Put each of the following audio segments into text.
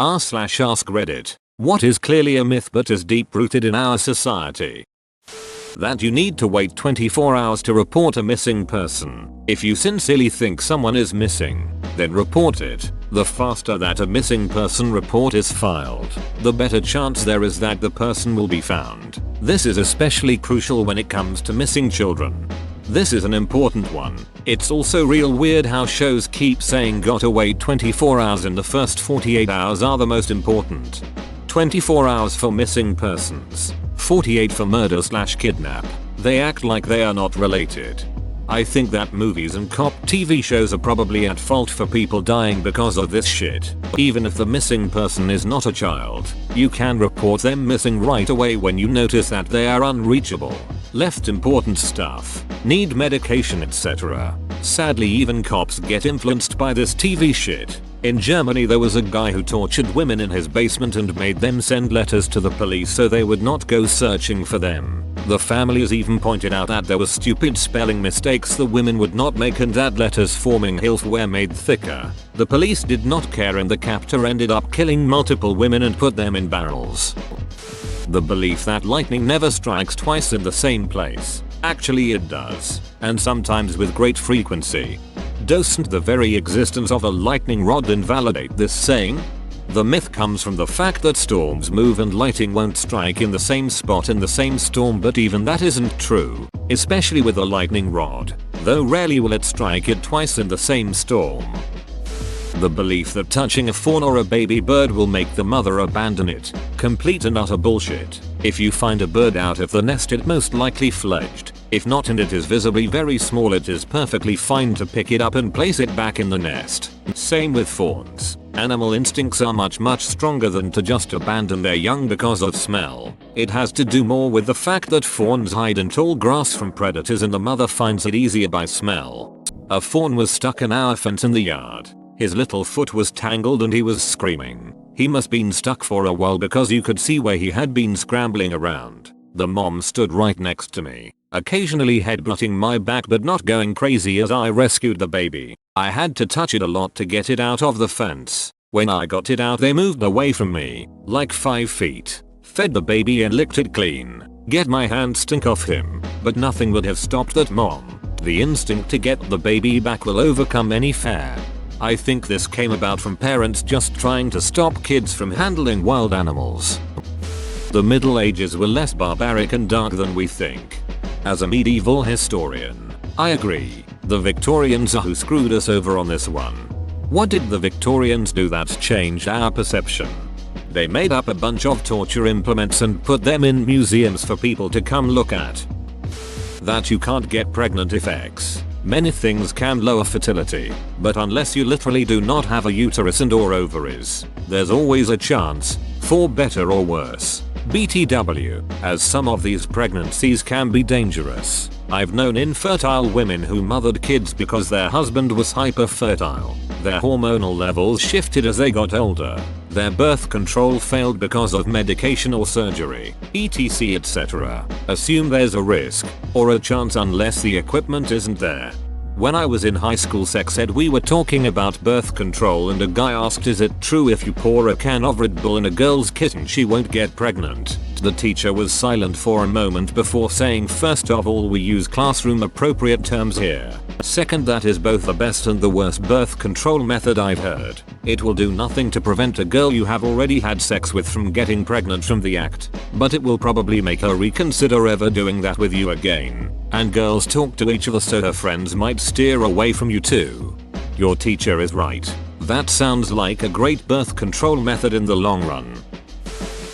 r/ask Reddit. What is clearly a myth but is deep rooted in our society? That you need to wait 24 hours to report a missing person. If you sincerely think someone is missing, then report it. The faster that a missing person report is filed, the better chance there is that the person will be found. This is especially crucial when it comes to missing children. This is an important one. It's also real weird how shows keep saying gotta wait 24 hours and the first 48 hours are the most important. 24 hours for missing persons, 48 for murder/kidnap. They act like they are not related. I think that movies and cop TV shows are probably at fault for people dying because of this shit. Even if the missing person is not a child, you can report them missing right away when you notice that they are unreachable, left important stuff, need medication, etc. Sadly, even cops get influenced by this TV shit. In Germany there was a guy who tortured women in his basement and made them send letters to the police so they would not go searching for them. The families even pointed out that there were stupid spelling mistakes the women would not make and that letters forming hilf were made thicker. The police did not care and the captor ended up killing multiple women and put them in barrels. The belief that lightning never strikes twice in the same place. Actually it does, and sometimes with great frequency. Doesn't the very existence of a lightning rod invalidate this saying? The myth comes from the fact that storms move and lightning won't strike in the same spot in the same storm, but even that isn't true, especially with a lightning rod, though rarely will it strike it twice in the same storm. The belief that touching a fawn or a baby bird will make the mother abandon it, complete and utter bullshit. If you find a bird out of the nest it most likely fledged. If not and it is visibly very small, it is perfectly fine to pick it up and place it back in the nest. Same with fawns. Animal instincts are much stronger than to just abandon their young because of smell. It has to do more with the fact that fawns hide in tall grass from predators and the mother finds it easier by smell. A fawn was stuck in our fence in the yard. His little foot was tangled and he was screaming. He must been stuck for a while because you could see where he had been scrambling around. The mom stood right next to me, occasionally headbutting my back but not going crazy as I rescued the baby. I had to touch it a lot to get it out of the fence. When I got it out they moved away from me, like 5 feet. Fed the baby and licked it clean. Get my hand stink off him, but nothing would have stopped that mom. The instinct to get the baby back will overcome any fear. I think this came about from parents just trying to stop kids from handling wild animals. The Middle Ages were less barbaric and dark than we think. As a medieval historian, I agree. The Victorians are who screwed us over on this one. What did the Victorians do that changed our perception? They made up a bunch of torture implements and put them in museums for people to come look at. That you can't get pregnant if X. Many things can lower fertility, but unless you literally do not have a uterus and or ovaries, there's always a chance, for better or worse. BTW, as some of these pregnancies can be dangerous. I've known infertile women who mothered kids because their husband was hyperfertile. Their hormonal levels shifted as they got older. Their birth control failed because of medication or surgery, etc etc. Assume there's a risk, or a chance unless the equipment isn't there. When I was in high school, sex ed, we were talking about birth control and a guy asked, is it true if you pour a can of Red Bull in a girl's kitten she won't get pregnant? The teacher was silent for a moment before saying, first of all, we use classroom appropriate terms here. Second, that is both the best and the worst birth control method I've heard. It will do nothing to prevent a girl you have already had sex with from getting pregnant from the act, but it will probably make her reconsider ever doing that with you again. And girls talk to each other so her friends might steer away from you too. Your teacher is right. That sounds like a great birth control method in the long run.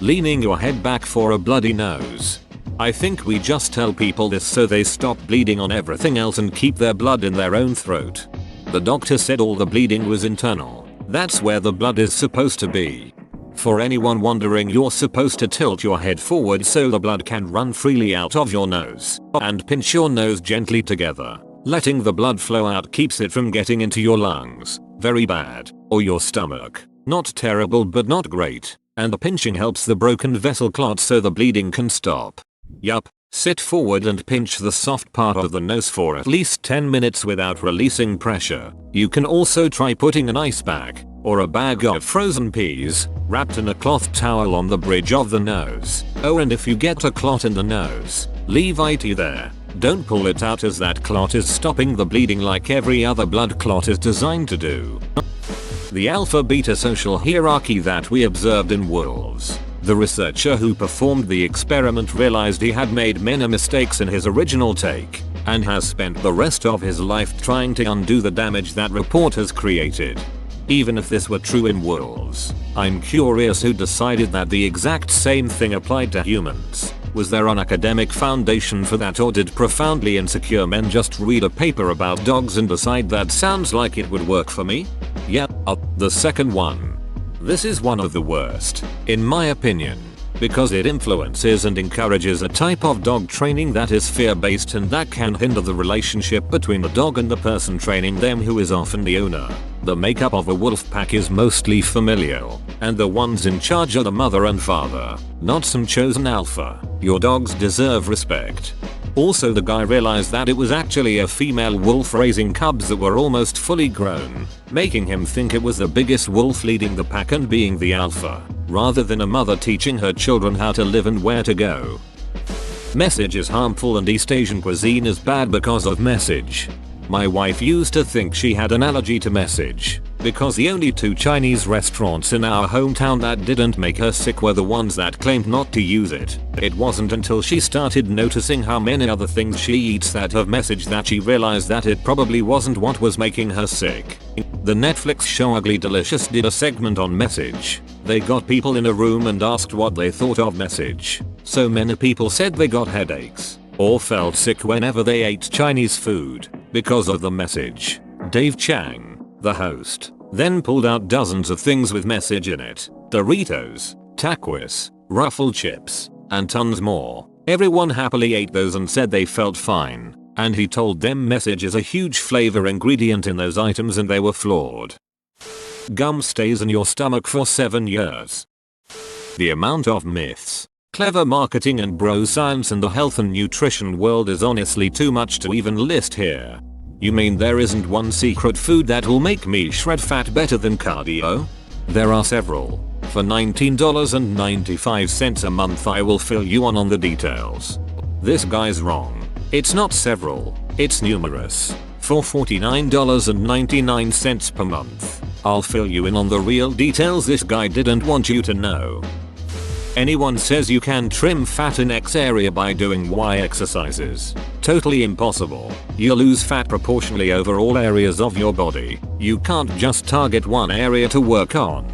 Leaning your head back for a bloody nose. I think we just tell people this so they stop bleeding on everything else and keep their blood in their own throat. The doctor said all the bleeding was internal. That's where the blood is supposed to be. For anyone wondering, you're supposed to tilt your head forward so the blood can run freely out of your nose, and pinch your nose gently together. Letting the blood flow out keeps it from getting into your lungs, very bad, or your stomach. Not terrible but not great, and the pinching helps the broken vessel clot so the bleeding can stop. Yup, Sit forward and pinch the soft part of the nose for at least 10 minutes without releasing pressure. You can also try putting an ice pack or a bag of frozen peas wrapped in a cloth towel on the bridge of the nose. Oh, and if you get a clot in the nose, leave it there. Don't pull it out, as that clot is stopping the bleeding like every other blood clot is designed to do. The alpha-beta social hierarchy that we observed in wolves. The researcher who performed the experiment realized he had made many mistakes in his original take, and has spent the rest of his life trying to undo the damage that report has created. Even if this were true in wolves, I'm curious who decided that the exact same thing applied to humans. Was there an academic foundation for that, or did profoundly insecure men just read a paper about dogs and decide that sounds like it would work for me? Yeah, the second one. This is one of the worst, in my opinion, because it influences and encourages a type of dog training that is fear-based and that can hinder the relationship between the dog and the person training them, who is often the owner. The makeup of a wolf pack is mostly familial, and the ones in charge are the mother and father, not some chosen alpha. Your dogs deserve respect. Also, the guy realized that it was actually a female wolf raising cubs that were almost fully grown, making him think it was the biggest wolf leading the pack and being the alpha, rather than a mother teaching her children how to live and where to go. Message is harmful and East Asian cuisine is bad because of message. My wife used to think she had an allergy to message, because the only 2 Chinese restaurants in our hometown that didn't make her sick were the ones that claimed not to use it. It wasn't until she started noticing how many other things she eats that have message that she realized that it probably wasn't what was making her sick. The Netflix show Ugly Delicious did a segment on message. They got people in a room and asked what they thought of message. So many people said they got headaches or felt sick whenever they ate Chinese food because of the message. Dave Chang, the host, then pulled out dozens of things with message in it: Doritos, tacos, ruffled chips, and tons more. Everyone happily ate those and said they felt fine, and he told them message is a huge flavor ingredient in those items and they were flawed. Gum stays in your stomach for 7 years. The amount of myths, clever marketing and bro science in the health and nutrition world is honestly too much to even list here. You mean there isn't one secret food that will make me shred fat better than cardio? There are several. For $19.95 a month I will fill you on the details. This guy's wrong. It's not several, it's numerous. For $49.99 per month, I'll fill you in on the real details this guy didn't want you to know. Anyone says you can trim fat in X area by doing Y exercises. Totally impossible. You'll lose fat proportionally over all areas of your body. You can't just target one area to work on.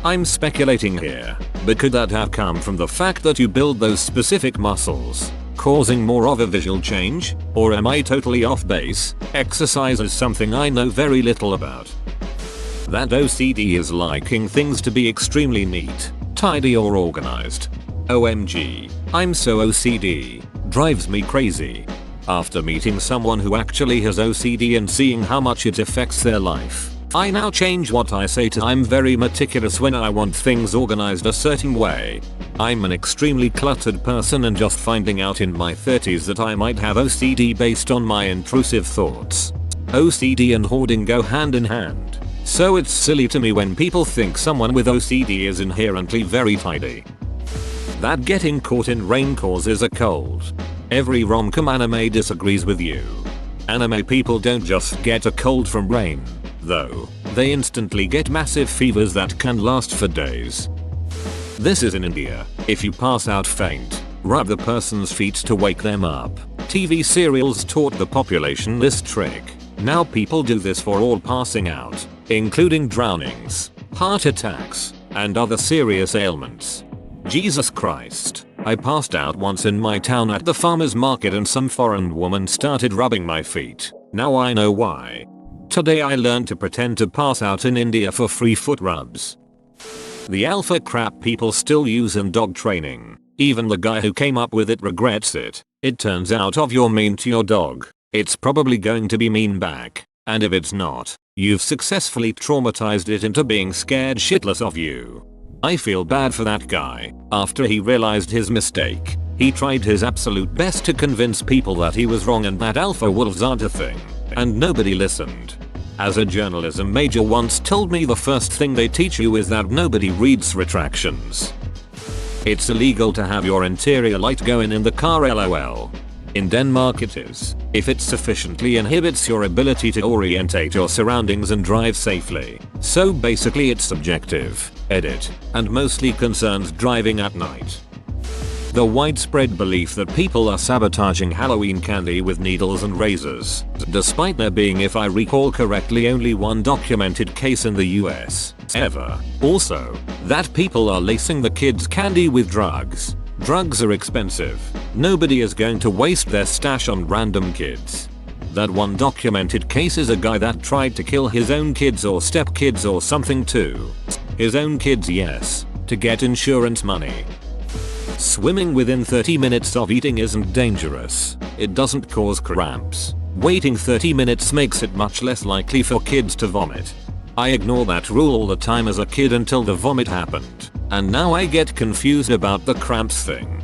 I'm speculating here, but could that have come from the fact that you build those specific muscles, causing more of a visual change? Or am I totally off base? Exercise is something I know very little about. That OCD is liking things to be extremely neat, tidy or organized. OMG, I'm so OCD, drives me crazy. After meeting someone who actually has OCD and seeing how much it affects their life, I now change what I say to I'm very meticulous when I want things organized a certain way. I'm an extremely cluttered person, and just finding out in my 30s that I might have OCD based on my intrusive thoughts. OCD and hoarding go hand in hand. So it's silly to me when people think someone with OCD is inherently very tidy. That getting caught in rain causes a cold. Every rom-com anime disagrees with you. Anime people don't just get a cold from rain, though. They instantly get massive fevers that can last for days. This is in India. If you pass out faint, rub the person's feet to wake them up. TV serials taught the population this trick. Now people do this for all passing out, including drownings, heart attacks, and other serious ailments. Jesus Christ. I passed out once in my town at the farmer's market and some foreign woman started rubbing my feet. Now I know why. Today I learned to pretend to pass out in India for free foot rubs. The alpha crap people still use in dog training. Even the guy who came up with it regrets it. It turns out if you're mean to your dog, it's probably going to be mean back. And if it's not, you've successfully traumatized it into being scared shitless of you. I feel bad for that guy. After he realized his mistake, He tried his absolute best to convince people that he was wrong and that alpha wolves aren't a thing. And nobody listened. As a journalism major once told me, the first thing they teach you is that nobody reads retractions. It's illegal to have your interior light go in the car, lol. In Denmark it is, if it sufficiently inhibits your ability to orientate your surroundings and drive safely. So basically it's subjective, edit, and mostly concerns driving at night. The widespread belief that people are sabotaging Halloween candy with needles and razors, despite there being, if I recall correctly, only one documented case in the US ever. Also, that people are lacing the kids' candy with drugs. Drugs are expensive. Nobody is going to waste their stash on random kids. That one documented case is a guy that tried to kill his own kids or stepkids or something too. His own kids, yes, to get insurance money. Swimming within 30 minutes of eating isn't dangerous. It doesn't cause cramps. Waiting 30 minutes makes it much less likely for kids to vomit. I ignore that rule all the time as a kid until the vomit happened, and now I get confused about the cramps thing.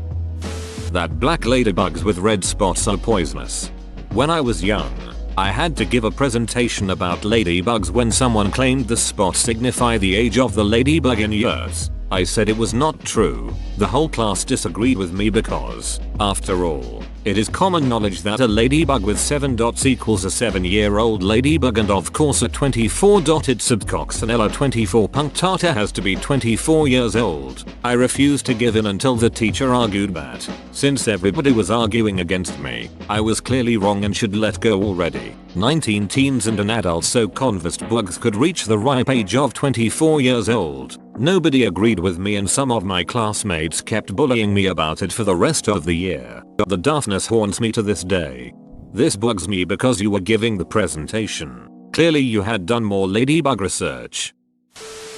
That black ladybugs with red spots are poisonous. When I was young, I had to give a presentation about ladybugs when someone claimed the spots signify the age of the ladybug in years. I said it was not true. The whole class disagreed with me because, after all, it is common knowledge that a ladybug with 7 dots equals a 7-year-old ladybug, and of course a 24-dotted subcoccinella 24 punctata has to be 24 years old. I refused to give in until the teacher argued that, since everybody was arguing against me, I was clearly wrong and should let go already. 19 teens and an adult so convinced bugs could reach the ripe age of 24 years old. Nobody agreed with me and some of my classmates kept bullying me about it for the rest of the year. The daftness haunts me to this day. This bugs me because you were giving the presentation. Clearly you had done more ladybug research.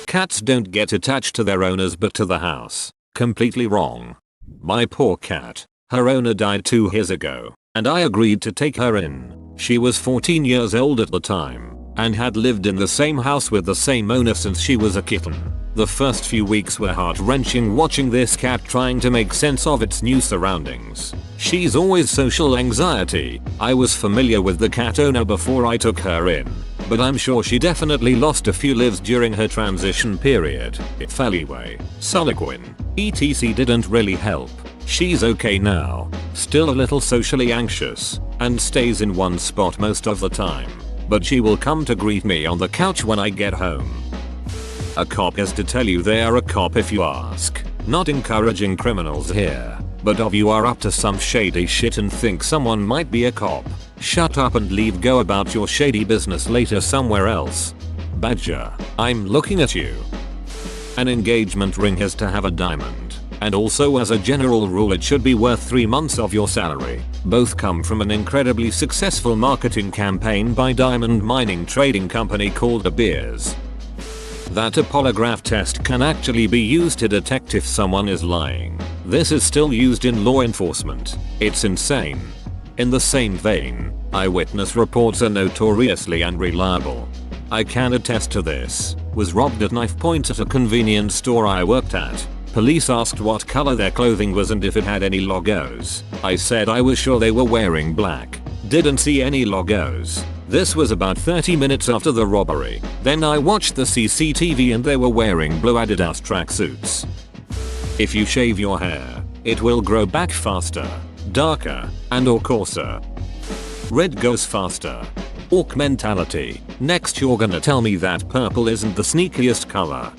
Cats don't get attached to their owners but to the house. Completely wrong. My poor cat. Her owner died 2 years ago, and I agreed to take her in. She was 14 years old at the time, and had lived in the same house with the same owner since she was a kitten. The first few weeks were heart-wrenching watching this cat trying to make sense of its new surroundings. She's always social anxiety. I was familiar with the cat owner before I took her in, but I'm sure she definitely lost a few lives during her transition period. Anyway, Soliquin, etc. didn't really help. She's okay now, still a little socially anxious, and stays in one spot most of the time, but she will come to greet me on the couch when I get home. A cop has to tell you they are a cop if you ask. Not encouraging criminals here, but if you are up to some shady shit and think someone might be a cop, shut up and leave, go about your shady business later somewhere else. Badger, I'm looking at you. An engagement ring has to have a diamond, and also as a general rule it should be worth 3 months of your salary. Both come from an incredibly successful marketing campaign by diamond mining trading company called De Beers. That a polygraph test can actually be used to detect if someone is lying. This is still used in law enforcement. It's insane. In the same vein, eyewitness reports are notoriously unreliable. I can attest to this. Was robbed at knife point at a convenience store I worked at. Police asked what color their clothing was and if it had any logos. I said I was sure they were wearing black. Didn't see any logos. This was about 30 minutes after the robbery. Then I watched the CCTV and they were wearing blue Adidas tracksuits. If you shave your hair, it will grow back faster, darker, and or coarser. Red goes faster. Orc mentality. Next you're gonna tell me that purple isn't the sneakiest color.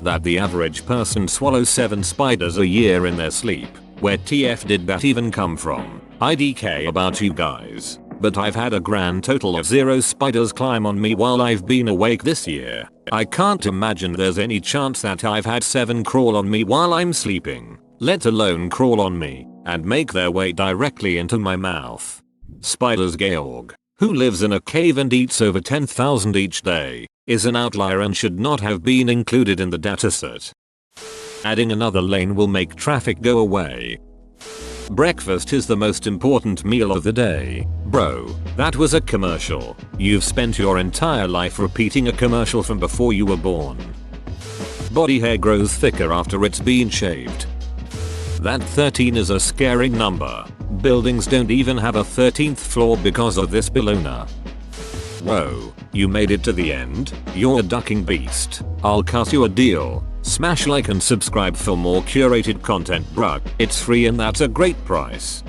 That the average person swallows 7 spiders a year in their sleep. Where TF did that even come from? IDK about you guys. But I've had a grand total of 0 spiders climb on me while I've been awake this year. I can't imagine there's any chance that I've had 7 crawl on me while I'm sleeping, let alone crawl on me and make their way directly into my mouth. Spiders Georg, who lives in a cave and eats over 10,000 each day, is an outlier and should not have been included in the dataset. Adding another lane will make traffic go away. Breakfast is the most important meal of the day. Bro, that was a commercial. You've spent your entire life repeating a commercial from before you were born. Body hair grows thicker after it's been shaved. That 13 is a scary number. Buildings don't even have a 13th floor because of this ballooner. Whoa, you made it to the end? You're a ducking beast. I'll cut you a deal. Smash like and subscribe for more curated content, bruh. It's free and that's a great price.